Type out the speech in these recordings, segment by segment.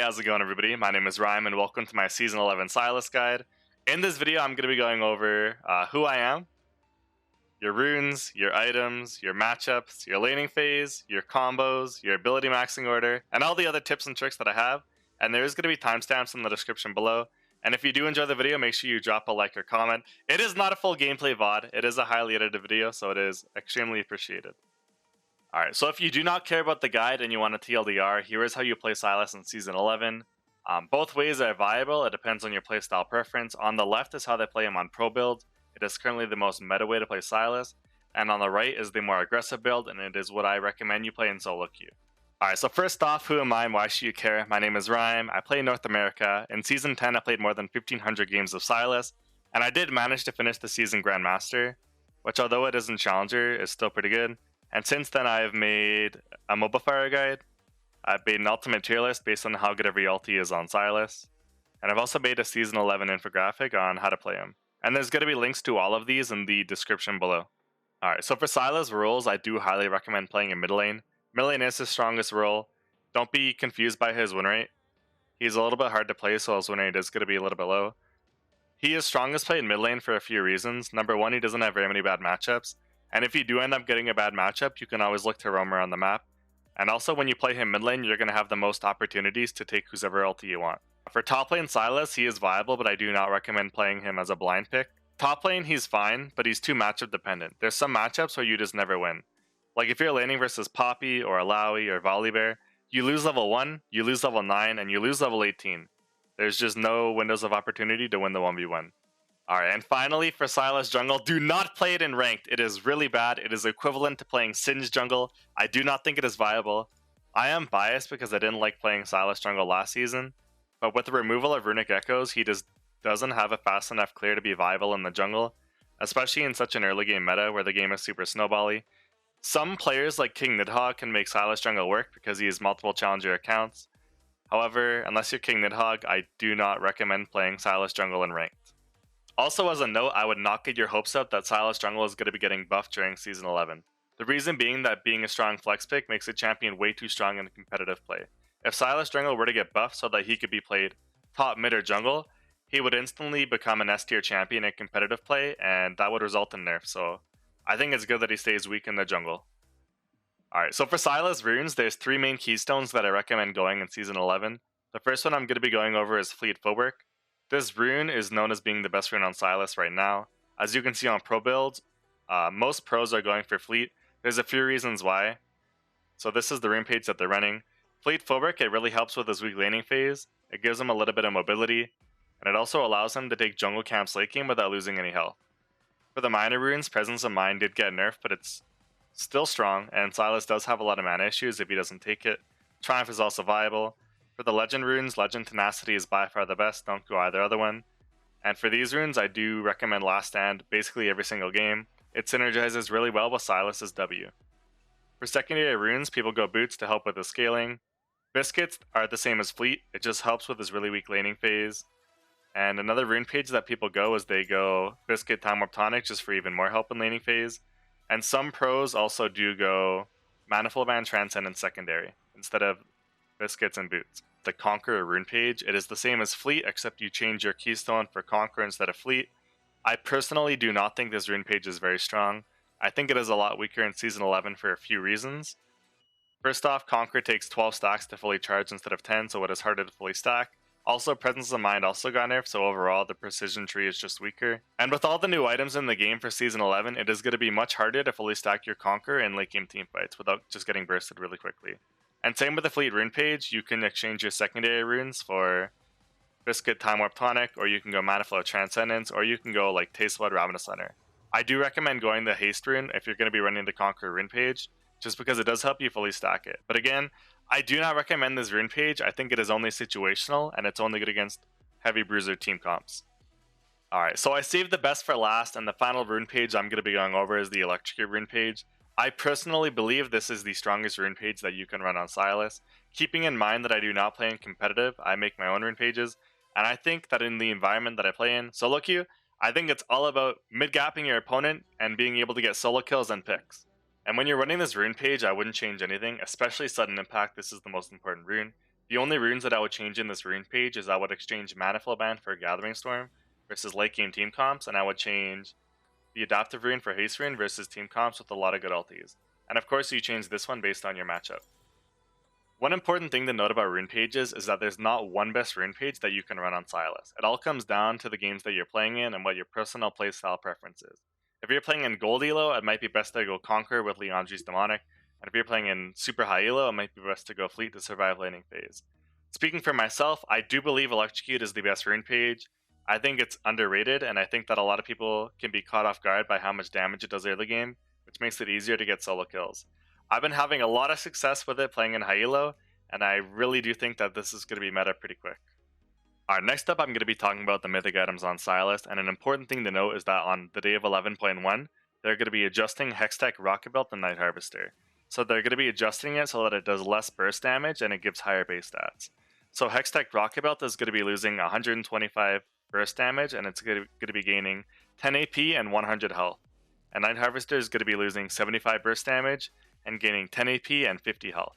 how's it going everybody? My name is Rime and welcome to my Season 11 Sylas guide. In this video I'm going to be going over who I am, your runes, your items, your matchups, your laning phase, your combos, your ability maxing order, and all the other tips and tricks that I have. And there is going to be timestamps in the description below. And if you do enjoy the video, make sure you drop a like or comment. It is not a full gameplay VOD, it is a highly edited video, so it is extremely appreciated. Alright, so if you do not care about the guide and you want a TLDR, here is how you play Sylas in Season 11. Both ways are viable, it depends on your playstyle preference. On the left is how they play him on Pro build. It is currently the most meta way to play Sylas. And on the right is the more aggressive build, and it is what I recommend you play in solo queue. Alright, so first off, who am I and why should you care? My name is Rime, I play in North America. In Season 10 I played more than 1500 games of Sylas, and I did manage to finish the Season Grandmaster, which although it isn't Challenger, is still pretty good. And since then, I've made a mobile fire guide. I've made an ultimate tier list based on how good every ulti is on Sylas. And I've also made a Season 11 infographic on how to play him. And there's going to be links to all of these in the description below. Alright, so for Sylas rules, I do highly recommend playing in mid lane. Mid lane is his strongest role. Don't be confused by his win rate. He's a little bit hard to play, so his win rate is going to be a little bit low. He is strongest played in mid lane for a few reasons. Number one, he doesn't have very many bad matchups. And if you do end up getting a bad matchup, you can always look to roam around the map. And also when you play him mid lane, you're going to have the most opportunities to take whoever ulti you want. For top lane Sylas, he is viable, but I do not recommend playing him as a blind pick. Top lane, he's fine, but he's too matchup dependent. There's some matchups where you just never win. Like if you're laning versus Poppy or Alawi or Volibear, you lose level 1, you lose level 9, and you lose level 18. There's just no windows of opportunity to win the 1v1. Alright, and finally for Sylas jungle, do not play it in ranked. It is really bad. It is equivalent to playing Singe jungle. I do not think it is viable. I am biased because I didn't like playing Sylas jungle last season, but with the removal of runic echoes, he just doesn't have a fast enough clear to be viable in the jungle, especially in such an early game meta where the game is super snowbally. Some players like King Nidhogg can make Sylas jungle work because he has multiple challenger accounts. However, unless you're King Nidhogg, I do not recommend playing Sylas jungle in ranked. Also, as a note, I would not get your hopes up that Sylas jungle is going to be getting buffed during Season 11. The reason being that being a strong flex pick makes a champion way too strong in competitive play. If Sylas jungle were to get buffed so that he could be played top, mid, or jungle, he would instantly become an S tier champion in competitive play, and that would result in nerf, so I think it's good that he stays weak in the jungle. Alright, so for Sylas runes, there's 3 main keystones that I recommend going in Season 11. The first one I'm going to be going over is Fleet Footwork. This rune is known as being the best rune on Sylas right now. As you can see on pro builds, most pros are going for Fleet. There's a few reasons why. So this is the rune page that they're running. Fleet Footwork, it really helps with his weak laning phase. It gives him a little bit of mobility, and it also allows him to take jungle camp late game without losing any health. For the minor runes, Presence of Mind did get nerfed, but it's still strong, and Sylas does have a lot of mana issues if he doesn't take it. Triumph is also viable. For the legend runes, Legend Tenacity is by far the best, don't go either other one. And for these runes, I do recommend Last Stand basically every single game. It synergizes really well with Sylas' W. For secondary runes, people go Boots to help with the scaling. Biscuits are the same as Fleet, it just helps with his really weak laning phase. And another rune page that people go is they go Biscuit Time Warp Tonic just for even more help in laning phase. And some pros also do go Manifold Man Transcendence secondary instead of Biscuits and Boots. The Conqueror rune page, it is the same as Fleet except you change your keystone for Conqueror instead of Fleet. I personally do not think this rune page is very strong. I think it is a lot weaker in Season 11 for a few reasons. First off, Conqueror takes 12 stacks to fully charge instead of 10, so it is harder to fully stack. Also, Presence of Mind also got nerfed, so overall the precision tree is just weaker. And with all the new items in the game for Season 11, it is going to be much harder to fully stack your Conqueror in late game teamfights without just getting bursted really quickly. And same with the Fleet rune page, you can exchange your secondary runes for Biscuit Time Warp Tonic, or you can go Mana Flow Transcendence, or you can go like Taste Blood Ravenous Hunter. I do recommend going the Haste rune if you're going to be running the Conqueror rune page, just because it does help you fully stack it. But again, I do not recommend this rune page. I think it is only situational, and it's only good against heavy bruiser team comps. Alright, so I saved the best for last, and the final rune page I'm going to be going over is the Electrocute rune page. I personally believe this is the strongest rune page that you can run on Sylas. Keeping in mind that I do not play in competitive, I make my own rune pages, and I think that in the environment that I play in, solo queue, I think it's all about mid-gapping your opponent and being able to get solo kills and picks. And when you're running this rune page, I wouldn't change anything, especially sudden impact. This is the most important rune. The only runes that I would change in this rune page is I would exchange Manifold Band for Gathering Storm versus late game team comps, and I would change the Adaptive Rune for Haste Rune versus team comps with a lot of good ultis. And of course you change this one based on your matchup. One important thing to note about rune pages is that there's not one best rune page that you can run on Sylas. It all comes down to the games that you're playing in and what your personal playstyle preference is. If you're playing in Gold Elo, it might be best to go Conquer with Liandry's Demonic, and if you're playing in Super High Elo, it might be best to go Fleet to survive laning phase. Speaking for myself, I do believe Electrocute is the best rune page. I think it's underrated, and I think that a lot of people can be caught off guard by how much damage it does early game, which makes it easier to get solo kills. I've been having a lot of success with it playing in High Elo, and I really do think that this is going to be meta pretty quick. Alright, next up I'm going to be talking about the mythic items on Sylas, and an important thing to note is that on the day of 11.1, they're going to be adjusting Hextech Rocket Belt and Night Harvester. So they're going to be adjusting it so that it does less burst damage and it gives higher base stats. So Hextech Rocket Belt is going to be losing 125 burst damage, and it's going to be gaining 10 AP and 100 health. And Night Harvester is going to be losing 75 burst damage and gaining 10 AP and 50 health.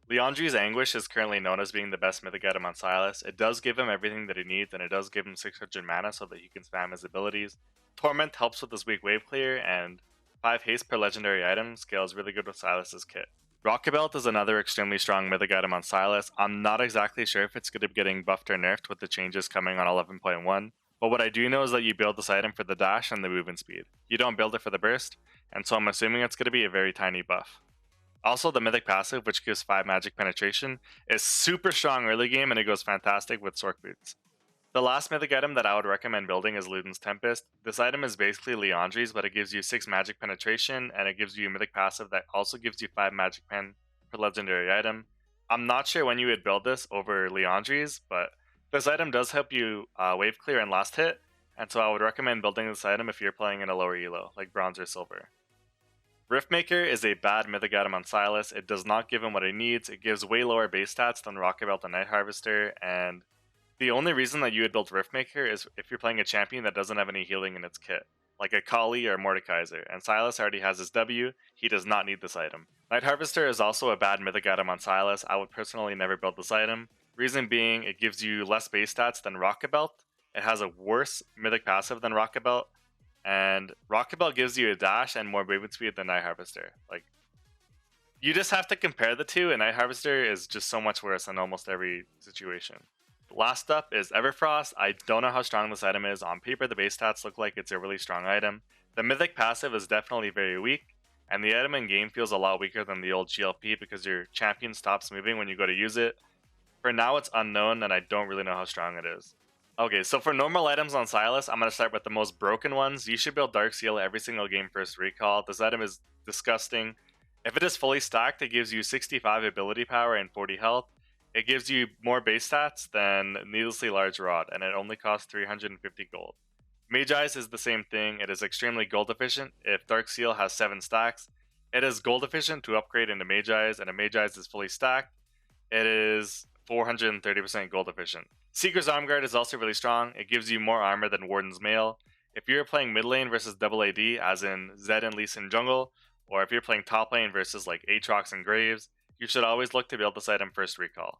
Liandry's Anguish is currently known as being the best mythic item on Sylas. It does give him everything that he needs, and it does give him 600 mana so that he can spam his abilities. Torment helps with his weak wave clear, and 5 haste per legendary item scales really good with Sylas's kit. Rocket Belt is another extremely strong mythic item on Sylas. I'm not exactly sure if it's going to be getting buffed or nerfed with the changes coming on 11.1, but what I do know is that you build this item for the dash and the movement speed. You don't build it for the burst, and so I'm assuming it's going to be a very tiny buff. Also, the Mythic passive, which gives 5 magic penetration, is super strong early game, and it goes fantastic with Sork Boots. The last mythic item that I would recommend building is Luden's Tempest. This item is basically Liandry's, but it gives you 6 magic penetration, and it gives you a mythic passive that also gives you 5 magic pen per legendary item. I'm not sure when you would build this over Liandry's, but this item does help you wave clear and last hit, and so I would recommend building this item if you're playing in a lower elo, like Bronze or Silver. Riftmaker is a bad mythic item on Sylas. It does not give him what he needs. It gives way lower base stats than Rocket Belt and Night Harvester, and the only reason that you would build Riftmaker is if you're playing a champion that doesn't have any healing in its kit, like a Kali or Mordekaiser, and Sylas already has his W, he does not need this item. Night Harvester is also a bad mythic item on Sylas. I would personally never build this item. Reason being, it gives you less base stats than Rocket Belt. It has a worse mythic passive than Rocket Belt, and Rocket Belt gives you a dash and more movement speed than Night Harvester. Like, you just have to compare the two, and Night Harvester is just so much worse in almost every situation. Last up is Everfrost. I don't know how strong this item is. On paper, the base stats look like it's a really strong item. The mythic passive is definitely very weak, and the item in game feels a lot weaker than the old GLP because your champion stops moving when you go to use it. For now, it's unknown, and I don't really know how strong it is. Okay, so for normal items on Sylas, I'm going to start with the most broken ones. You should build Dark Seal every single game first recall. This item is disgusting. If it is fully stacked, it gives you 65 ability power and 40 health. It gives you more base stats than Needlessly Large Rod, and it only costs 350 gold. Mage Eyes is the same thing. It is extremely gold efficient. If Dark Seal has 7 stacks, it is gold efficient to upgrade into Mage Eyes, and if Mage Eyes is fully stacked, it is 430% gold efficient. Seeker's Armguard is also really strong. It gives you more armor than Warden's Mail. If you're playing mid lane versus double AD, as in Zed and Lee Sin jungle, or if you're playing top lane versus like Aatrox and Graves, you should always look to build this item first recall.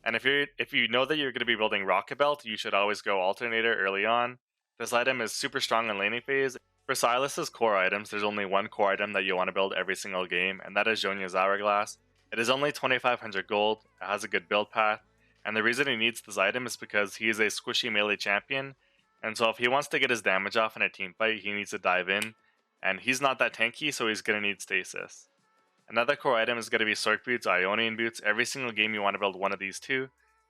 And if you know that you're going to be building Rocket Belt, you should always go Alternator early on. This item is super strong in laning phase. For Sylas's core items, there's only one core item that you want to build every single game, and that is Zhonya's Hourglass. It is only 2500 gold, it has a good build path, and the reason he needs this item is because he is a squishy melee champion, and so if he wants to get his damage off in a team fight, he needs to dive in, and he's not that tanky, so he's going to need stasis. Another core item is going to be Sork Boots, Ionian Boots. Every single game you want to build one of these two.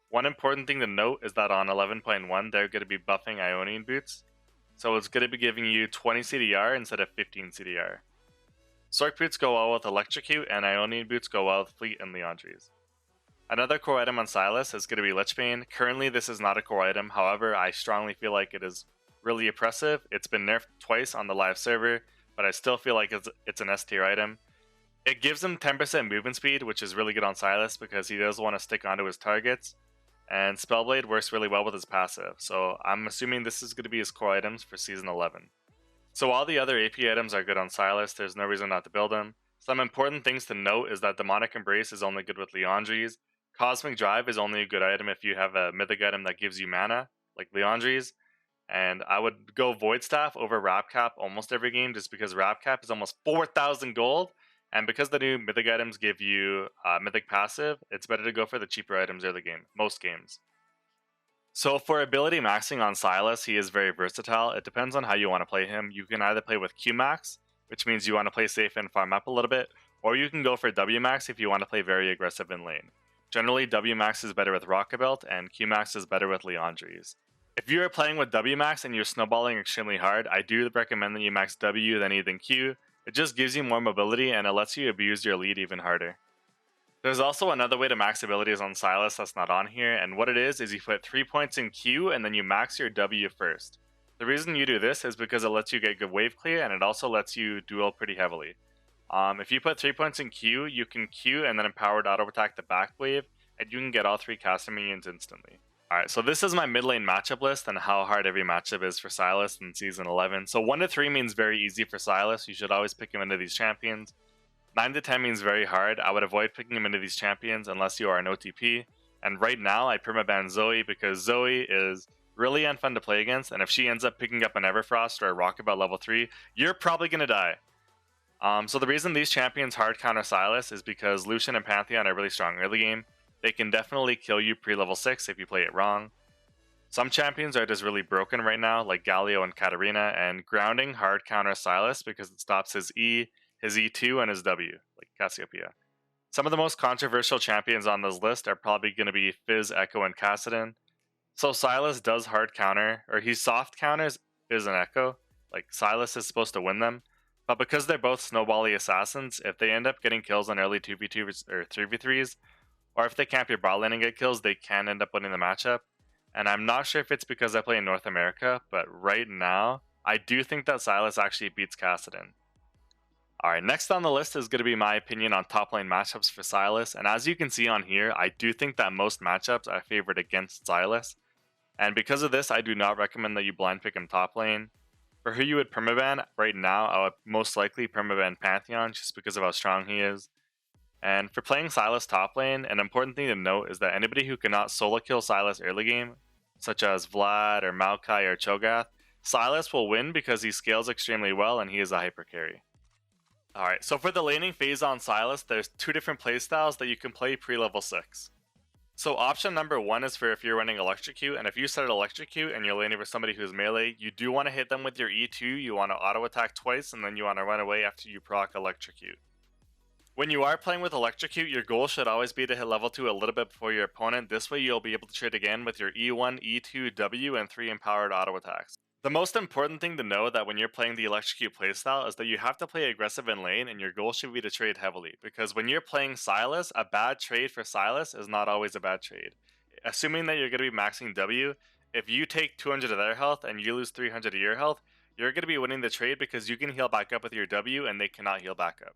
One important thing to note is that on 11.1 they're going to be buffing Ionian Boots, so it's going to be giving you 20 CDR instead of 15 CDR. Sork Boots go well with Electrocute, and Ionian Boots go well with Fleet and Liandry's. Another core item on Sylas is going to be Lichbane. Currently this is not a core item, however I strongly feel like it is really oppressive. It's been nerfed twice on the live server, but I still feel like it's an S tier item. It gives him 10% movement speed, which is really good on Sylas because he does want to stick onto his targets, and Spellblade works really well with his passive, so I'm assuming this is going to be his core items for Season 11. So while the other AP items are good on Sylas, there's no reason not to build them. Some important things to note is that Demonic Embrace is only good with Liandry's. Cosmic Drive is only a good item if you have a mythic item that gives you mana, like Leandri's. And I would go Void Staff over Wrap Cap almost every game just because Wrap Cap is almost 4,000 gold. And because the new mythic items give you mythic passive, it's better to go for the cheaper items early game, most games. So for ability maxing on Sylas, he is very versatile. It depends on how you want to play him. You can either play with Q max, which means you want to play safe and farm up a little bit, or you can go for W max if you want to play very aggressive in lane. Generally, W max is better with Rocket Belt, and Q max is better with Leandri's. If you are playing with W max and you're snowballing extremely hard, I do recommend that you max W than anything Q. It just gives you more mobility and it lets you abuse your lead even harder. There's also another way to max abilities on Sylas that's not on here, and what it is you put 3 points in Q and then you max your W first. The reason you do this is because it lets you get good wave clear and it also lets you duel pretty heavily. If you put 3 points in Q, you can Q and then empowered auto attack the back wave, and you can get all 3 caster minions instantly. Alright, so this is my mid lane matchup list and how hard every matchup is for Sylas in Season 11. So 1 to 3 means very easy for Sylas, you should always pick him into these champions. 9 to 10 means very hard. I would avoid picking him into these champions unless you are an OTP. And right now, I permaban Zoe because Zoe is really unfun to play against. And if she ends up picking up an Everfrost or a Rocket Belt level 3, you're probably going to die. So the reason these champions hard counter Sylas is because Lucian and Pantheon are really strong early game. They can definitely kill you pre-level 6 if you play it wrong. Some champions are just really broken right now, like Galio and Katarina, and grounding hard counter Sylas because it stops his E, his E2, and his W, like Cassiopeia. Some of the most controversial champions on this list are probably going to be Fizz, Echo, and Kassadin. So Sylas does hard counter, or he soft counters Fizz and Echo, like Sylas is supposed to win them, but because they're both snowbally assassins, if they end up getting kills on early 2v2s or 3v3s, or if they camp your bot lane and get kills, they can end up winning the matchup. And I'm not sure if it's because I play in North America, but right now, I do think that Sylas actually beats Kassadin. Alright, next on the list is going to be my opinion on top lane matchups for Sylas, and as you can see on here, I do think that most matchups are favored against Sylas, and because of this, I do not recommend that you blind pick him top lane. For who you would permaban, right now, I would most likely permaban Pantheon just because of how strong he is. And for playing Sylas top lane, an important thing to note is that anybody who cannot solo kill Sylas early game, such as Vlad or Maokai or Cho'Gath, Sylas will win because he scales extremely well and he is a hyper carry. Alright, so for the laning phase on Sylas, there's 2 different playstyles that you can play pre-level 6. So option number 1 is for if you're running Electrocute, and if you set Electrocute and you're laning for somebody who's melee, you do want to hit them with your E2, you want to auto attack twice, and then you want to run away after you proc Electrocute. When you are playing with Electrocute, your goal should always be to hit level 2 a little bit before your opponent, this way you'll be able to trade again with your E1, E2, W, and 3 empowered auto attacks. The most important thing to know that when you're playing the Electrocute playstyle is that you have to play aggressive in lane and your goal should be to trade heavily, because when you're playing Sylas, a bad trade for Sylas is not always a bad trade. Assuming that you're going to be maxing W, if you take 200 of their health and you lose 300 of your health, you're going to be winning the trade because you can heal back up with your W and they cannot heal back up.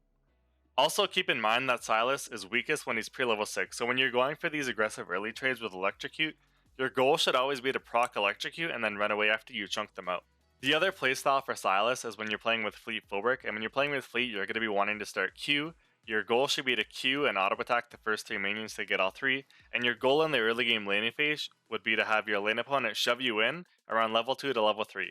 Also keep in mind that Sylas is weakest when he's pre-level 6, so when you're going for these aggressive early trades with Electrocute, your goal should always be to proc Electrocute and then run away after you chunk them out. The other playstyle for Sylas is when you're playing with Fleet Fullwork, and when you're playing with Fleet, you're going to be wanting to start Q. Your goal should be to Q and auto attack the first 3 minions to get all 3, and your goal in the early game laning phase would be to have your lane opponent shove you in around level 2 to level 3.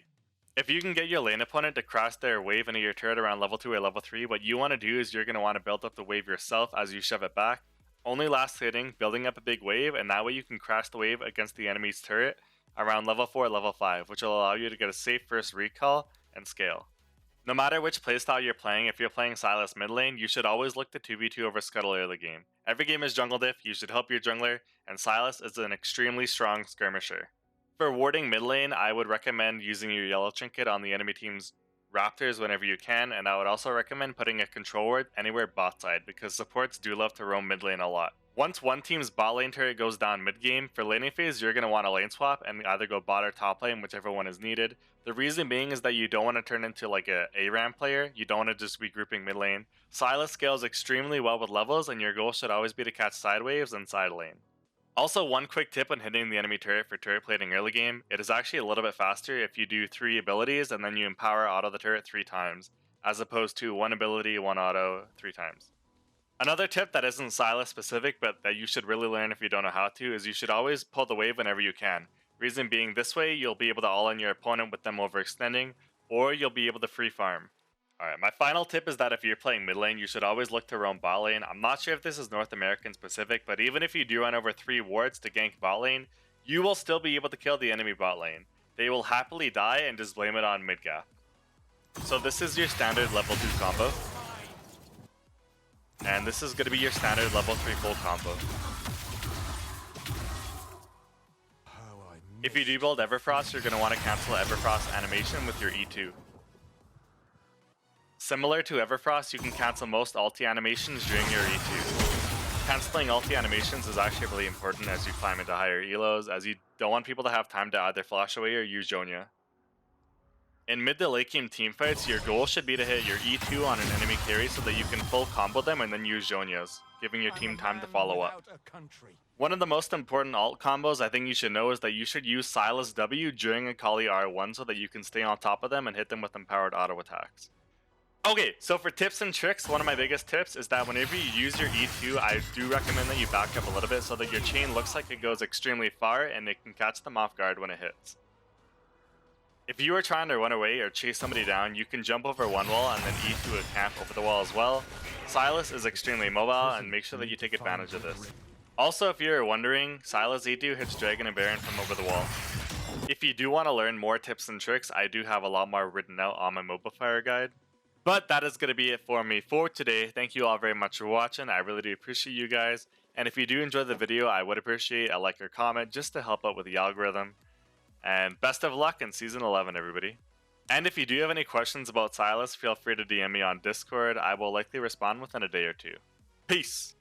If you can get your lane opponent to crash their wave into your turret around level 2 or level 3, what you want to do is you're going to want to build up the wave yourself as you shove it back. Only last hitting, building up a big wave, and that way you can crash the wave against the enemy's turret around level 4 or level 5, which will allow you to get a safe first recall and scale. No matter which playstyle you're playing, if you're playing Sylas mid lane, you should always look to 2v2 over Scuttle early game. Every game is jungle diff, you should help your jungler, and Sylas is an extremely strong skirmisher. For warding mid lane, I would recommend using your yellow trinket on the enemy team's Raptors whenever you can, and I would also recommend putting a control ward anywhere bot side, because supports do love to roam mid lane a lot. Once one team's bot lane turret goes down mid game, for laning phase you're going to want a lane swap and either go bot or top lane, whichever one is needed. The reason being is that you don't want to turn into like a ARAM player, you don't want to just be grouping mid lane. Sylas scales extremely well with levels, and your goal should always be to catch side waves and side lane. Also, one quick tip when hitting the enemy turret for turret plating early game, it is actually a little bit faster if you do 3 abilities and then you empower auto the turret 3 times, as opposed to 1 ability, 1 auto, 3 times. Another tip that isn't Sylas specific, but that you should really learn if you don't know how to, is you should always pull the wave whenever you can. Reason being, this way you'll be able to all-in your opponent with them overextending, or you'll be able to free farm. Alright, my final tip is that if you're playing mid lane, you should always look to roam bot lane. I'm not sure if this is North American specific, but even if you do run over 3 wards to gank bot lane, you will still be able to kill the enemy bot lane. They will happily die and just blame it on mid gap. So this is your standard level 2 combo. And this is going to be your standard level 3 full combo. If you do build Everfrost, you're going to want to cancel Everfrost animation with your E2. Similar to Everfrost, you can cancel most ulti animations during your E2. Canceling ulti animations is actually really important as you climb into higher elos, as you don't want people to have time to either flash away or use Jonia. In mid to late game teamfights, your goal should be to hit your E2 on an enemy carry so that you can full combo them and then use Jonias, giving your team time to follow up. One of the most important ult combos I think you should know is that you should use Sylas W during a Kali R1 so that you can stay on top of them and hit them with empowered auto attacks. Okay, so for tips and tricks, one of my biggest tips is that whenever you use your E2, I do recommend that you back up a little bit so that your chain looks like it goes extremely far and it can catch them off guard when it hits. If you are trying to run away or chase somebody down, you can jump over one wall and then E2 a camp over the wall as well. Sylas is extremely mobile, and make sure that you take advantage of this. Also, if you're wondering, Sylas E2 hits Dragon and Baron from over the wall. If you do want to learn more tips and tricks, I do have a lot more written out on my Mobifier guide. But that is going to be it for me for today. Thank you all very much for watching. I really do appreciate you guys. And if you do enjoy the video, I would appreciate a like or comment just to help out with the algorithm. And best of luck in Season 11, everybody. And if you do have any questions about Sylas, feel free to DM me on Discord. I will likely respond within a day or two. Peace!